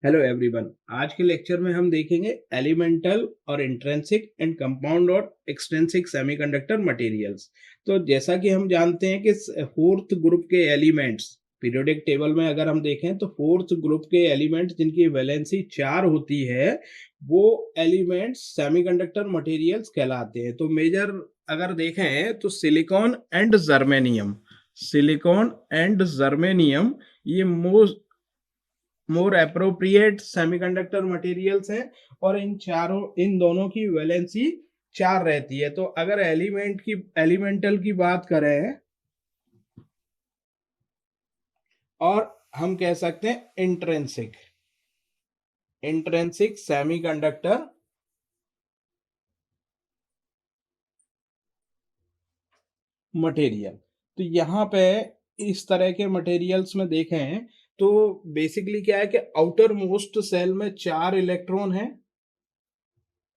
Hello everyone. आज के lecture में हम देखेंगे एलिमेंटल और इंट्रिंसिक एंड कंपाउंड और एक्सट्रिंसिक सेमीकंडक्टर मटेरियल्स। तो जैसा कि हम जानते हैं कि फोर्थ ग्रुप के एलिमेंट्स पीरियोडिक टेबल में अगर हम देखें तो फोर्थ ग्रुप के एलिमेंट्स जिनकी वैलेंसी 4 होती है वो एलिमेंट्स सेमीकंडक्टर मटेरियल्स कहलाते हैं। तो मेजर अगर देखें तो सिलिकॉन एंड जर्मेनियम ये मोर अप्रोप्रिएट सेमीकंडक्टर मटेरियल्स हैं और इन दोनों की वैलेंसी 4 रहती है। तो अगर एलिमेंटल की बात करें और हम कह सकते हैं इंट्रिंसिक सेमीकंडक्टर मटेरियल। तो यहाँ पे इस तरह के मटेरियल्स में देखें तो बेसिकली क्या है कि आउटर मोस्ट सेल में 4 इलेक्ट्रॉन हैं,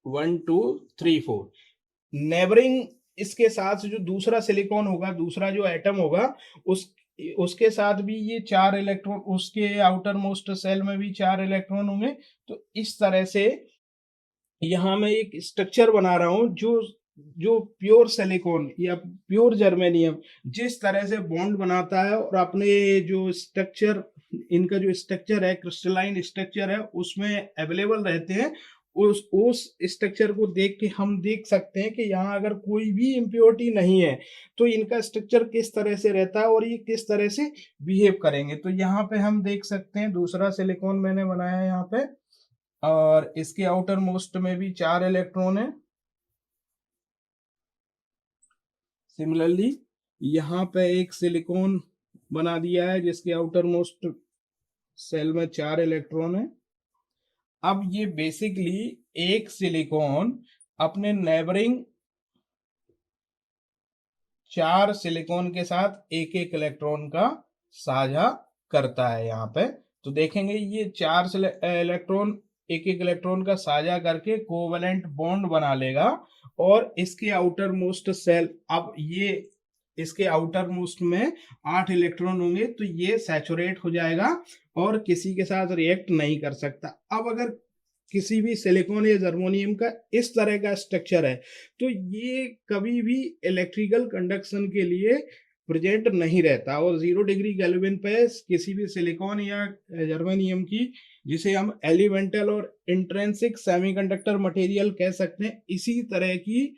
1 2 3 4। नेबरिंग इसके साथ जो दूसरा सिलिकॉन होगा, दूसरा जो एटम होगा उसके साथ भी ये 4 इलेक्ट्रॉन, उसके आउटर मोस्ट सेल में भी 4 इलेक्ट्रॉन होंगे। तो इस तरह से यहाँ मैं एक स्ट्रक्चर बना रहा हूँ जो जो प्योर सिलिकॉन या प्योर जर्मेनियम जिस तरह से बॉन्ड बनाता है और अपने जो स्ट्रक्चर, इनका जो स्ट्रक्चर है, क्रिस्टलाइन स्ट्रक्चर है, उसमें अवेलेबल रहते हैं। उस स्ट्रक्चर को देख के हम देख सकते हैं कि यहाँ अगर कोई भी इम्प्योरिटी नहीं है तो इनका स्ट्रक्चर किस तरह से रहता है और ये किस तरह से बिहेव करेंगे। तो यहाँ पे हम देख सकते हैं दूसरा सिलिकॉन मैंने बनाया है यहाँ पे, और इसके आउटर मोस्ट में भी 4 इलेक्ट्रॉन है। सिमिलरली यहाँ पे एक सिलिकॉन बना दिया है जिसके आउटर मोस्ट सेल में 4 इलेक्ट्रॉन है। अब ये बेसिकली एक सिलिकॉन अपने नेबरिंग 4 सिलिकॉन के साथ एक एक इलेक्ट्रॉन का साझा करता है यहाँ पे। तो देखेंगे ये 4 इलेक्ट्रॉन एक एक इलेक्ट्रॉन का साझा करके कोवेलेंट बॉन्ड बना लेगा और इसके आउटर मोस्ट सेल, अब ये इसके आउटर मोस्ट में 8 इलेक्ट्रॉन होंगे तो ये सैचुरेट हो जाएगा और किसी के साथ रिएक्ट नहीं कर सकता। अब अगर किसी भी सिलिकॉन या जर्मोनियम का इस तरह का स्ट्रक्चर है तो ये कभी भी इलेक्ट्रिकल कंडक्शन के लिए प्रेजेंट नहीं रहता और 0 डिग्री केल्विन पे किसी भी सिलिकॉन या जर्मेनियम की, जिसे हम एलिमेंटल और इंट्रिंसिक सेमीकंडक्टर मटेरियल कह सकते हैं, इसी तरह की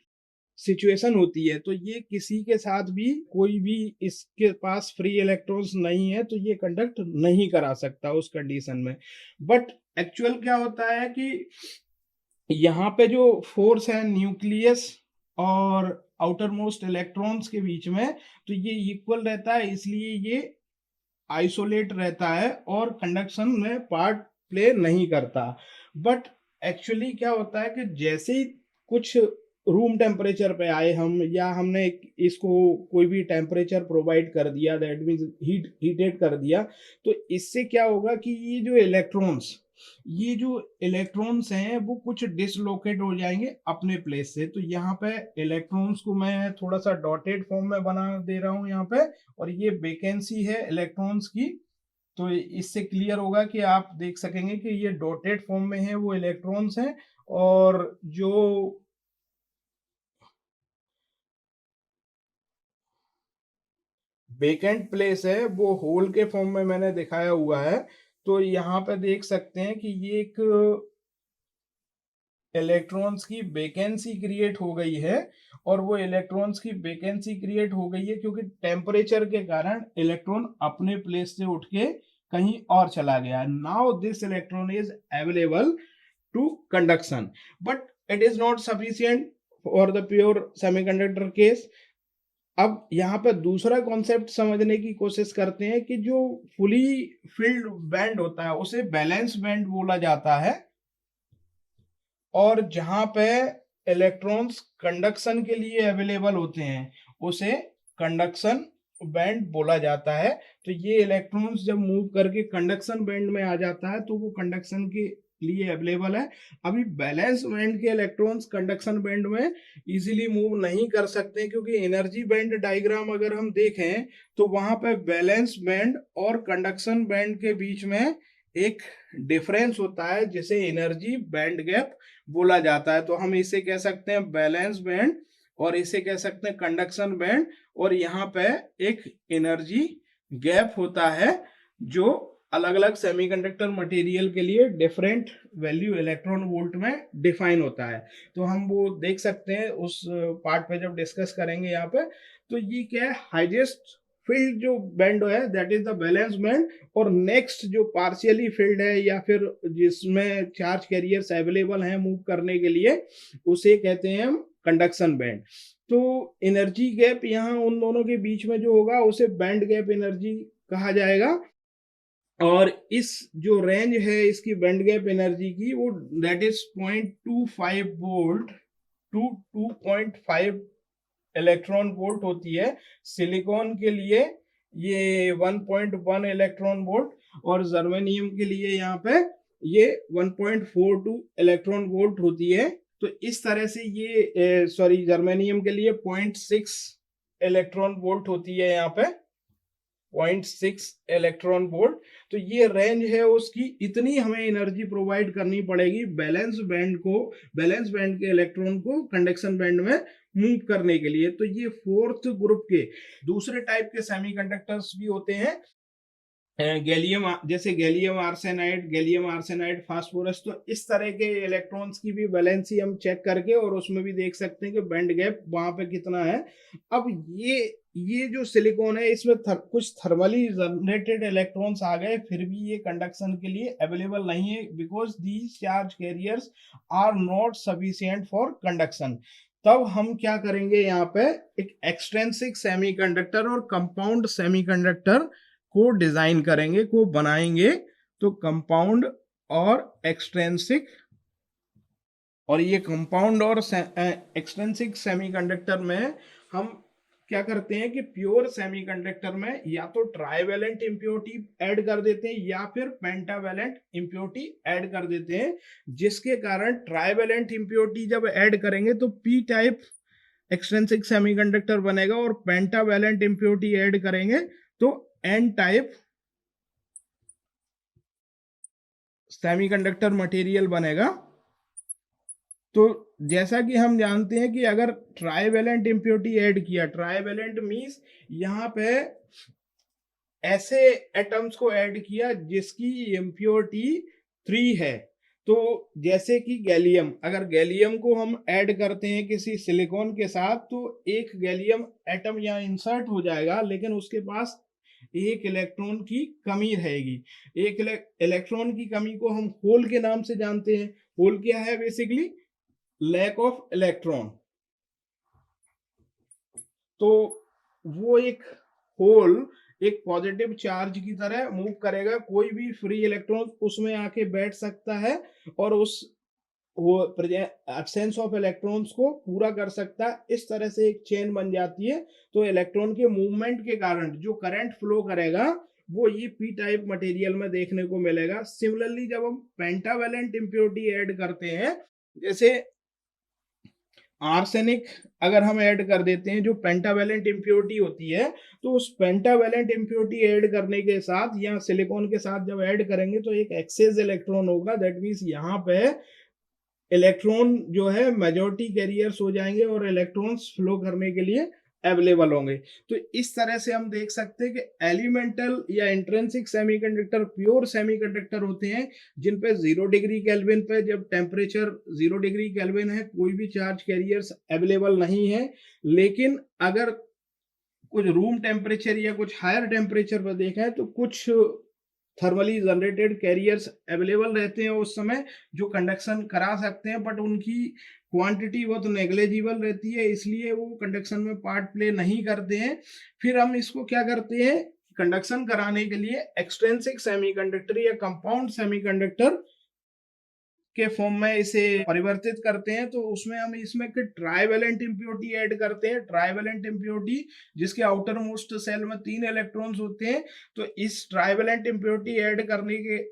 सिचुएशन होती है। तो ये किसी के साथ भी, कोई भी इसके पास फ्री इलेक्ट्रॉन्स नहीं है तो ये कंडक्ट नहीं करा सकता उस कंडीशन में। बट एक्चुअल क्या होता है कि यहाँ पे जो फोर्स है न्यूक्लियस और आउटर मोस्ट इलेक्ट्रॉन्स के बीच में, तो ये इक्वल रहता है, इसलिए ये आइसोलेट रहता है और कंडक्शन में पार्ट प्ले नहीं करता। बट एक्चुअली क्या होता है कि जैसे ही कुछ रूम टेम्परेचर पे आए हम, या हमने इसको कोई भी टेम्परेचर प्रोवाइड कर दिया, दैट मीन्स हीटेड कर दिया, तो इससे क्या होगा कि ये जो इलेक्ट्रॉन्स हैं वो कुछ डिसलोकेट हो जाएंगे अपने प्लेस से। तो यहाँ पे इलेक्ट्रॉन्स को मैं थोड़ा सा डॉटेड फॉर्म में बना दे रहा हूँ यहाँ पे, और ये वैकेंसी है इलेक्ट्रॉन्स की। तो इससे क्लियर होगा कि आप देख सकेंगे कि ये डॉटेड फॉर्म में है वो इलेक्ट्रॉन्स हैं, और जो वेकेंट प्लेस है वो होल के फॉर्म में मैंने दिखाया हुआ है। तो यहाँ पे देख सकते हैं कि ये एक इलेक्ट्रॉन्स की वैकेंसी क्रिएट हो गई है, और वो इलेक्ट्रॉन्स की वैकेंसी क्रिएट हो गई है क्योंकि टेम्परेचर के कारण इलेक्ट्रॉन अपने प्लेस से उठ के कहीं और चला गया। Now this electron is available to conduction, but it is not sufficient for the pure semiconductor case. अब यहाँ पे दूसरा कॉन्सेप्ट समझने की कोशिश करते हैं कि जो फुली फिल्ड बैंड होता है उसे बैलेंस बैंड बोला जाता है, और जहां पे इलेक्ट्रॉन्स कंडक्शन के लिए अवेलेबल होते हैं उसे कंडक्शन बैंड बोला जाता है। तो ये इलेक्ट्रॉन्स जब मूव करके कंडक्शन बैंड में आ जाता है तो वो कंडक्शन के लिए अवेलेबल है। अभी बैलेंस बैंड के इलेक्ट्रॉन्स कंडक्शन बैंड में इजीली मूव नहीं कर सकते क्योंकि एनर्जी बैंड डायग्राम अगर हम देखें तो वहां पे बैलेंस बैंड और कंडक्शन बैंड के बीच में एक डिफरेंस होता है जिसे एनर्जी बैंड गैप बोला जाता है। तो हम इसे कह सकते हैं बैलेंस बैंड और इसे कह सकते हैं कंडक्शन बैंड, और यहाँ पे एक एनर्जी गैप होता है जो अलग अलग सेमीकंडक्टर मटेरियल के लिए डिफरेंट वैल्यू इलेक्ट्रॉन वोल्ट में डिफाइन होता है। तो हम वो देख सकते हैं उस पार्ट पे जब डिस्कस करेंगे यहाँ पे। तो ये क्या है, हाईएस्ट फील्ड जो बैंड है that is the balance band, और नेक्स्ट जो पार्शियली फील्ड है या फिर जिसमें चार्ज कैरियर्स अवेलेबल हैं मूव करने के लिए, उसे कहते हैं हम कंडक्शन बैंड। तो एनर्जी गैप यहाँ उन दोनों के बीच में जो होगा उसे बैंड गैप एनर्जी कहा जाएगा। और इस जो रेंज है इसकी बैंड गैप एनर्जी की, वो that is 0.25 volt to 2.5 electron volt होती है। सिलिकॉन के लिए ये 1.1 इलेक्ट्रॉन वोल्ट और जर्मेनियम के लिए यहाँ पे ये 1.42 इलेक्ट्रॉन वोल्ट होती है। तो इस तरह से ये सॉरी जर्मेनियम के लिए 0.6 इलेक्ट्रॉन वोल्ट होती है यहाँ पे, 0.6 इलेक्ट्रॉन वोल्ट। तो ये रेंज है उसकी, इतनी हमें एनर्जी प्रोवाइड करनी पड़ेगी बैलेंस बैंड के इलेक्ट्रॉन को कंडक्शन बैंड में मूव करने के लिए। तो ये फोर्थ ग्रुप के दूसरे टाइप के सेमीकंडक्टर्स भी होते हैं, गैलियम, जैसे गैलियम आर्सेनाइड, फास्फोरस। तो इस तरह के इलेक्ट्रॉन्स की भी वैलेंसी हम चेक करके और उसमें भी देख सकते हैं कि बैंड गैप वहां पे कितना है। अब ये जो सिलिकॉन है इसमें कुछ थर्मली जनरेटेड इलेक्ट्रॉन्स आ गए, फिर भी ये कंडक्शन के लिए अवेलेबल नहीं है, because these charge carriers are not sufficient for conduction. तब हम क्या करेंगे, यहाँ पे एक एक्सट्रिंसिक सेमीकंडक्टर और कंपाउंड सेमीकंडक्टर को डिजाइन करेंगे, को बनाएंगे। तो कंपाउंड और एक्सट्रिंसिक, और ये कंपाउंड और एक्सट्रिंसिक सेमीकंडक्टर में हम क्या करते हैं कि प्योर सेमीकंडक्टर में या तो ट्राइवेलेंट इंप्योरिटी ऐड कर देते हैं या फिर पेंटावेलेंट इंप्योरिटी ऐड कर देते हैं, जिसके कारण ट्राइवेलेंट इंप्योरिटी जब ऐड करेंगे तो पी टाइप एक्सट्रिंसिक सेमीकंडक्टर बनेगा, और पेंटावेलेंट इंप्योरिटी ऐड करेंगे तो एन टाइप सेमीकंडक्टर मटेरियल बनेगा। तो जैसा कि हम जानते हैं कि अगर ट्राइवेलेंट इंप्योरिटी ऐड किया, ट्राइवेलेंट मींस यहाँ पे ऐसे एटम्स को ऐड किया जिसकी इंप्योरिटी 3 है। तो जैसे कि गैलियम, अगर गैलियम को हम ऐड करते हैं किसी सिलिकॉन के साथ तो एक गैलियम एटम यहाँ इंसर्ट हो जाएगा, लेकिन उसके पास एक इलेक्ट्रॉन की कमी रहेगी। एक इलेक्ट्रॉन की कमी को हम होल के नाम से जानते हैं। होल क्या है, बेसिकली लैक ऑफ इलेक्ट्रॉन। तो वो एक होल एक पॉजिटिव चार्ज की तरह मूव करेगा, कोई भी फ्री इलेक्ट्रॉन उसमें आके बैठ सकता है और उस वो एब्सेंस ऑफ इलेक्ट्रॉन्स को पूरा कर सकता है। इस तरह से एक चेन बन जाती है। तो इलेक्ट्रॉन के मूवमेंट के कारण जो करंट फ्लो करेगा वो ये पी टाइप मटेरियल में देखने को मिलेगा। सिमिलरली जब हम पेंटावेलेंट इंप्योरिटी ऐड करते हैं, जैसे आर्सेनिक अगर हम ऐड कर देते हैं जो पेंटावेलेंट इंप्योरिटी होती है, तो उस पेंटावेलेंट इंप्योरिटी ऐड करने के साथ या सिलिकॉन के साथ जब ऐड करेंगे तो एक एक्सेस इलेक्ट्रॉन होगा। दैट मीन्स यहाँ पे इलेक्ट्रॉन जो है मेजॉरिटी कैरियर्स हो जाएंगे और इलेक्ट्रॉन्स फ्लो करने के लिए अवेलेबल होंगे। तो इस तरह से हम देख सकते हैं कि एलिमेंटल या इंट्रिंसिक सेमीकंडक्टर प्योर सेमीकंडक्टर होते हैं जिन पे 0 डिग्री केल्विन पे जब टेम्परेचर 0 डिग्री केल्विन है कोई भी चार्ज कैरियर्स अवेलेबल नहीं है। लेकिन अगर कुछ रूम टेम्परेचर या कुछ हायर टेम्परेचर पर देखा है तो कुछ थर्मली जनरेटेड कैरियर्स अवेलेबल रहते हैं उस समय जो कंडक्शन करा सकते हैं, बट उनकी क्वांटिटी बहुत नेग्लेजिबल रहती है, इसलिए वो कंडक्शन में पार्ट प्ले नहीं करते हैं। फिर हम इसको क्या करते हैं, कंडक्शन कराने के लिए एक्सट्रिंसिक सेमीकंडक्टर या कंपाउंड सेमीकंडक्टर के फॉर्म में इसे परिवर्तित करते हैं। तो उसमें हम इसमें ट्राइवेलेंट इंप्योरिटी ऐड करते हैं। ट्राइवेलेंट इंप्योरिटी जिसके आउटर मोस्ट सेल में 3 इलेक्ट्रॉन्स होते हैं। तो इस ट्राइवेलेंट इंप्योरिटी ऐड करने के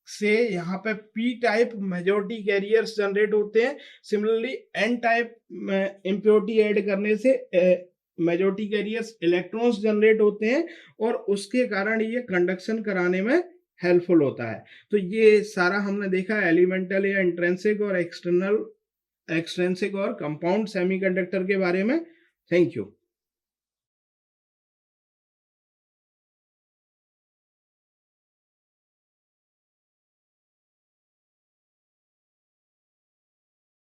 से यहाँ पे p type majority carriers generate होते हैं। Similarly n type impurity add करने से मेजॉरिटी कैरियर्स इलेक्ट्रॉन्स जनरेट होते हैं और उसके कारण ये कंडक्शन कराने में हेल्पफुल होता है। तो ये सारा हमने देखा एलिमेंटल या इंट्रिंसिक और एक्सटर्नल, एक्सट्रिंसिक और कंपाउंड सेमीकंडक्टर के बारे में। Thank you.